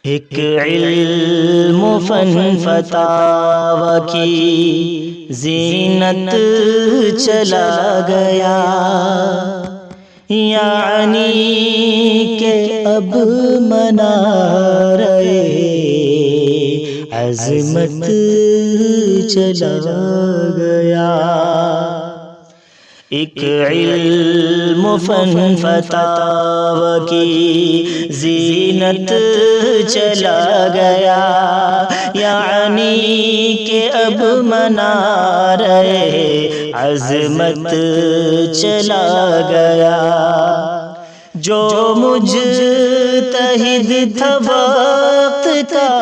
ایک علم فن فتاوی کی زینت چلا گیا، یعنی کہ اب منارے عظمت چلا گیا۔ ایک علم فن فتاوی کی زینت چلا گیا، یعنی کہ اب منارے عظمت چلا گیا۔ جو مجتہد تھا وقت کا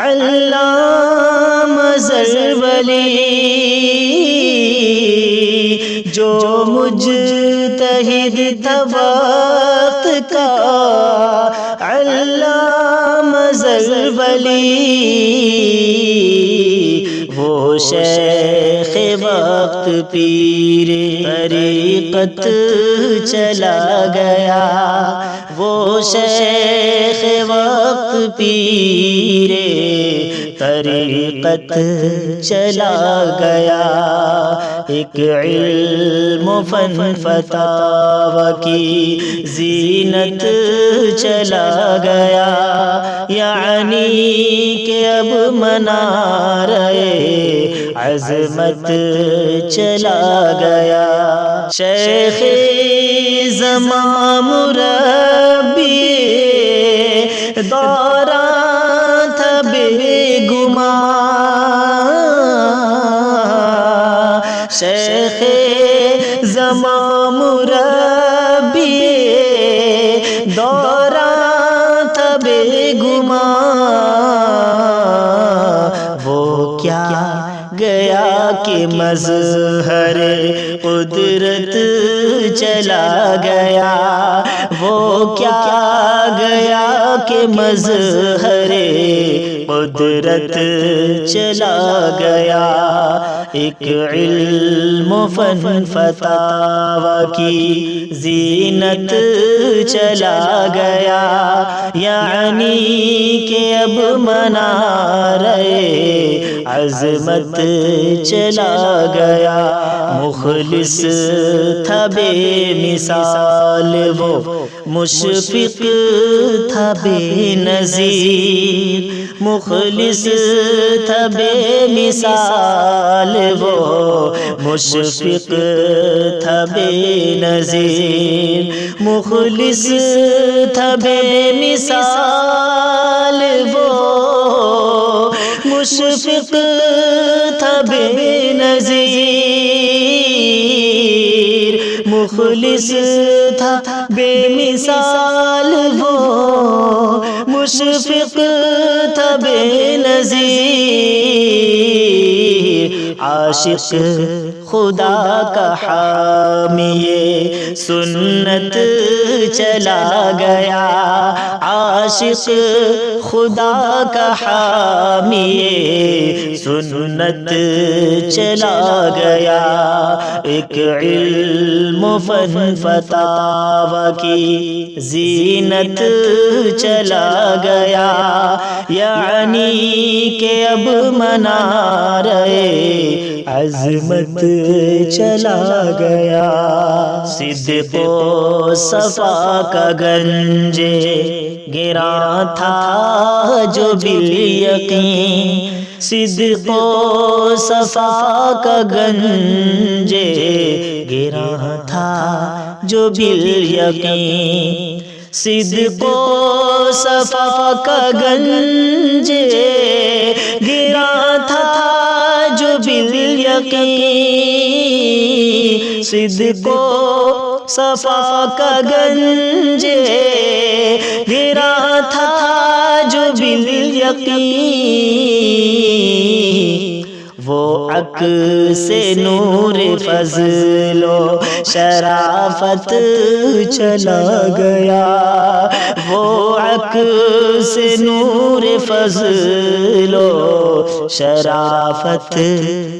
علامہ زربلی، جو مجتہد تھا وقت کا علامہ زربلی، وہ شیخ وقت پیر طریقت چلا گیا، وہ شیخ وقت پیر طریقت چلا گیا۔ ایک علم فن فتاوی کی زینت چلا گیا، یعنی کہ اب منارے عظمت چلا گیا۔ شیخ زمان مربی دوران تھا بے گمان، شیخ زمان مربی دوران تھا بے گمان، وہ کیا گیا کہ مظہر قدرت چلا گیا، وہ کیا گیا کہ مظہر قدرت چلا گیا۔ ایک علم فن فتاوی کی زینت چلا گیا، یعنی کہ اب منارے عظمت چلا گیا۔ مخلص تھا بے مثال وہ، مشفق تھا بے نظیر، مخلص تھا بے مثال وہ، مشفق تھا بے نظیر، مخلص تھا بے مثال وہ، مشفق تھا بے نظیر، مخلص تھا بے مثال وہ، مشفق تھا بے نظیر۔ عاشق خدا کا حامی سنت چلا گیا، عاشق خدا کا حامی سنت چلا گیا۔ ایک علم فن فتاوی کی زینت چلا گیا، یعنی کہ اب منارے عظمت چلا گیا۔ صدق و صفا کا گنج گراں تھا جو بالیقین، صدق و صفا کا گنج گراں تھا جو بالیقین، صدق و صفا کا گنج گراں تھا جو بالیقین، صدق و صفا کا گنج گراں تھا جو بالیقین، وہ عکس نور فضل و شرافت چلا گیا، وہ عکس نور فضل و شرافت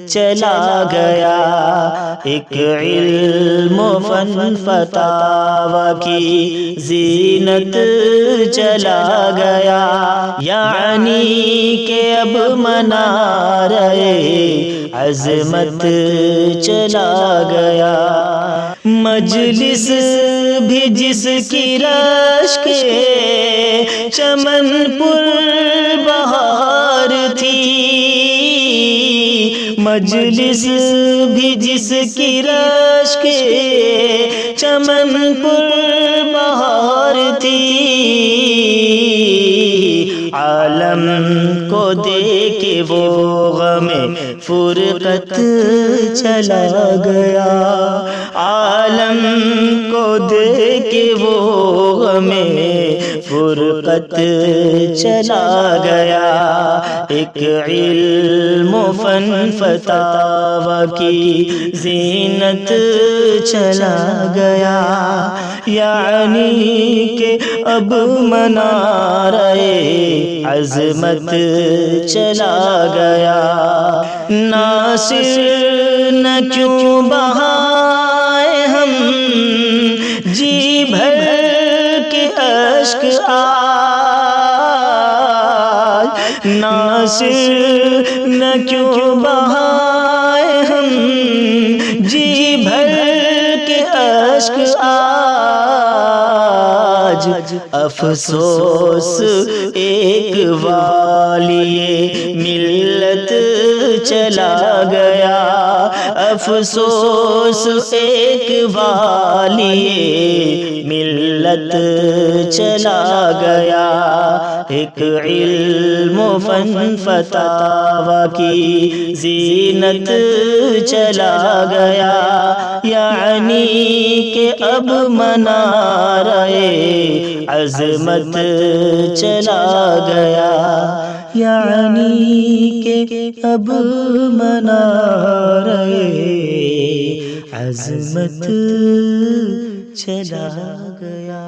چلا گیا، ایک علم و فن فتاوی کی زینت چلا گیا، یعنی کہ اب منارے عظمت چلا گیا، مجلس بھی جس کی رشک چمن پر بہار تھی، مجلس بھی جس کی رشک چمن پر بہار تھی، عالم کو دیکھ وہ غم فرقت چلا گیا، عالم کو دیکھ وہ غم فرقت چلا گیا، ایک علم و فن فتاوی کی زینت چلا گیا، یعنی کہ اب منارے عظمت چلا گیا، ناصر نہ کیوں بہائے ہم جی بھر کے اشک آج، ناصر نہ کیوں بہائے ہم جی بھر کے اشک آج، افسوس ایک والی ملت چلا گیا، افسوس ایک والی ملت چلا گیا، ایک علم و فن فتاوی کی زینت چلا گیا، یعنی کہ اب منارے عظمت چلا گیا، یعنی کہ اب منارے عظمت چلا گیا۔